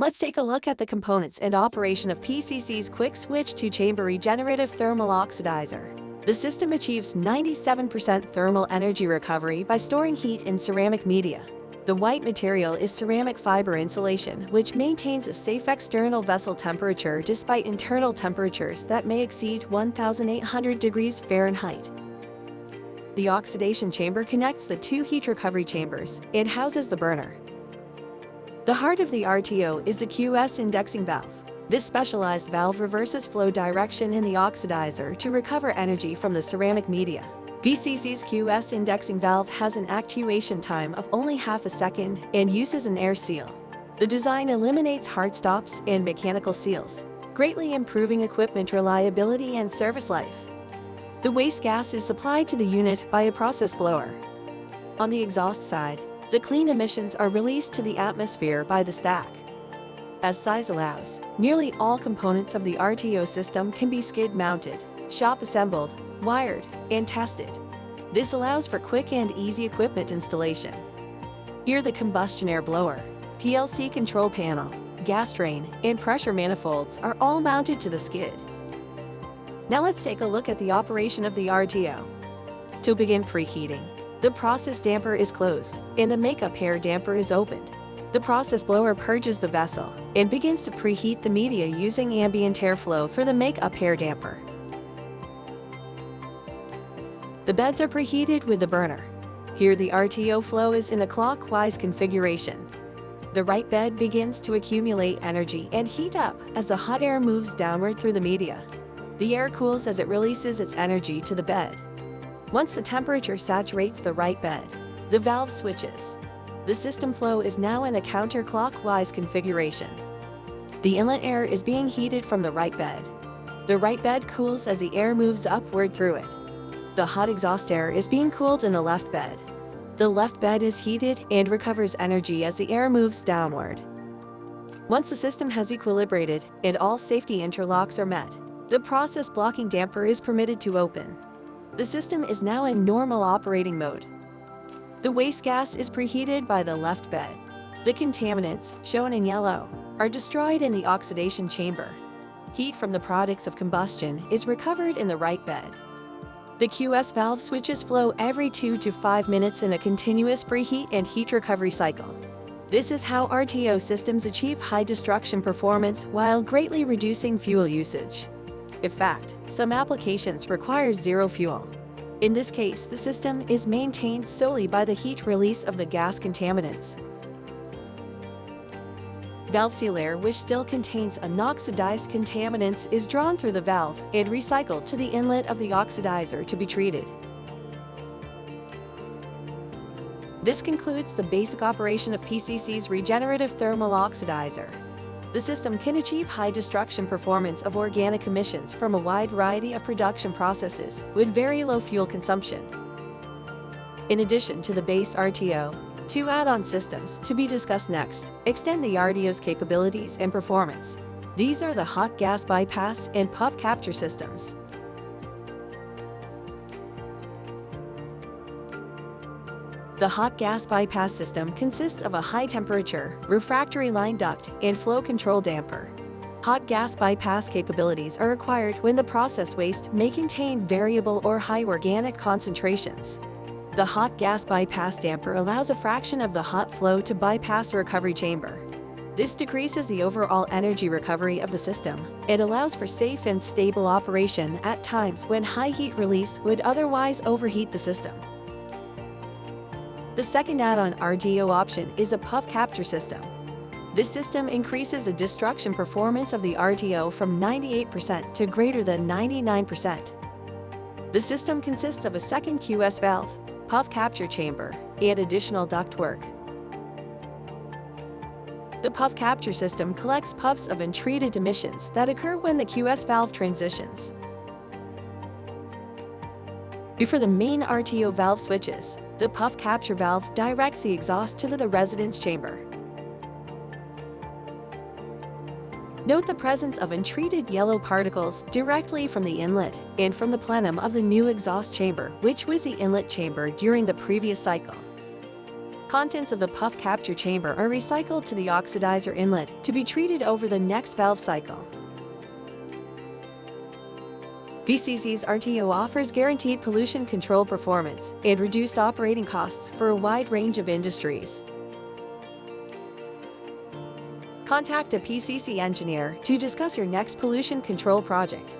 Let's take a look at the components and operation of PCC's QuickSwitch two-chamber regenerative thermal oxidizer. The system achieves 97% thermal energy recovery by storing heat in ceramic media. The white material is ceramic fiber insulation, which maintains a safe external vessel temperature despite internal temperatures that may exceed 1,800 degrees Fahrenheit. The oxidation chamber connects the two heat recovery chambers. It houses the burner. The heart of the RTO is the QS indexing valve. This specialized valve reverses flow direction in the oxidizer to recover energy from the ceramic media. PCC's QS indexing valve has an actuation time of only half a second and uses an air seal. The design eliminates hard stops and mechanical seals, greatly improving equipment reliability and service life. The waste gas is supplied to the unit by a process blower. On the exhaust side, the clean emissions are released to the atmosphere by the stack. As size allows, nearly all components of the RTO system can be skid-mounted, shop-assembled, wired, and tested. This allows for quick and easy equipment installation. Here the combustion air blower, PLC control panel, gas drain, and pressure manifolds are all mounted to the skid. Now let's take a look at the operation of the RTO. To begin preheating, the process damper is closed and the makeup air damper is opened. The process blower purges the vessel and begins to preheat the media using ambient airflow for the makeup air damper. The beds are preheated with the burner. Here the RTO flow is in a clockwise configuration. The right bed begins to accumulate energy and heat up as the hot air moves downward through the media. The air cools as it releases its energy to the bed. Once the temperature saturates the right bed, the valve switches. The system flow is now in a counterclockwise configuration. The inlet air is being heated from the right bed. The right bed cools as the air moves upward through it. The hot exhaust air is being cooled in the left bed. The left bed is heated and recovers energy as the air moves downward. Once the system has equilibrated and all safety interlocks are met, the process blocking damper is permitted to open. The system is now in normal operating mode. The waste gas is preheated by the left bed. The contaminants, shown in yellow, are destroyed in the oxidation chamber. Heat from the products of combustion is recovered in the right bed. The QS valve switches flow every 2 to 5 minutes in a continuous preheat and heat recovery cycle. This is how RTO systems achieve high destruction performance while greatly reducing fuel usage. In fact, some applications require zero fuel. In this case, the system is maintained solely by the heat release of the gas contaminants. Valve seal air, which still contains unoxidized contaminants, is drawn through the valve and recycled to the inlet of the oxidizer to be treated. This concludes the basic operation of PCC's regenerative thermal oxidizer. The system can achieve high destruction performance of organic emissions from a wide variety of production processes with very low fuel consumption. In addition to the base RTO, two add-on systems to be discussed next extend the RTO's capabilities and performance. These are the hot gas bypass and puff capture systems. The hot gas bypass system consists of a high-temperature, refractory line duct, and flow control damper. Hot gas bypass capabilities are required when the process waste may contain variable or high organic concentrations. The hot gas bypass damper allows a fraction of the hot flow to bypass the recovery chamber. This decreases the overall energy recovery of the system. It allows for safe and stable operation at times when high heat release would otherwise overheat the system. The second add-on RTO option is a puff capture system. This system increases the destruction performance of the RTO from 98% to greater than 99%. The system consists of a second QS valve, puff capture chamber, and additional ductwork. The puff capture system collects puffs of untreated emissions that occur when the QS valve transitions. Before the main RTO valve switches, the puff capture valve directs the exhaust to the residence chamber. Note the presence of untreated yellow particles directly from the inlet and from the plenum of the new exhaust chamber, which was the inlet chamber during the previous cycle. Contents of the puff capture chamber are recycled to the oxidizer inlet to be treated over the next valve cycle. PCC's RTO offers guaranteed pollution control performance and reduced operating costs for a wide range of industries. Contact a PCC engineer to discuss your next pollution control project.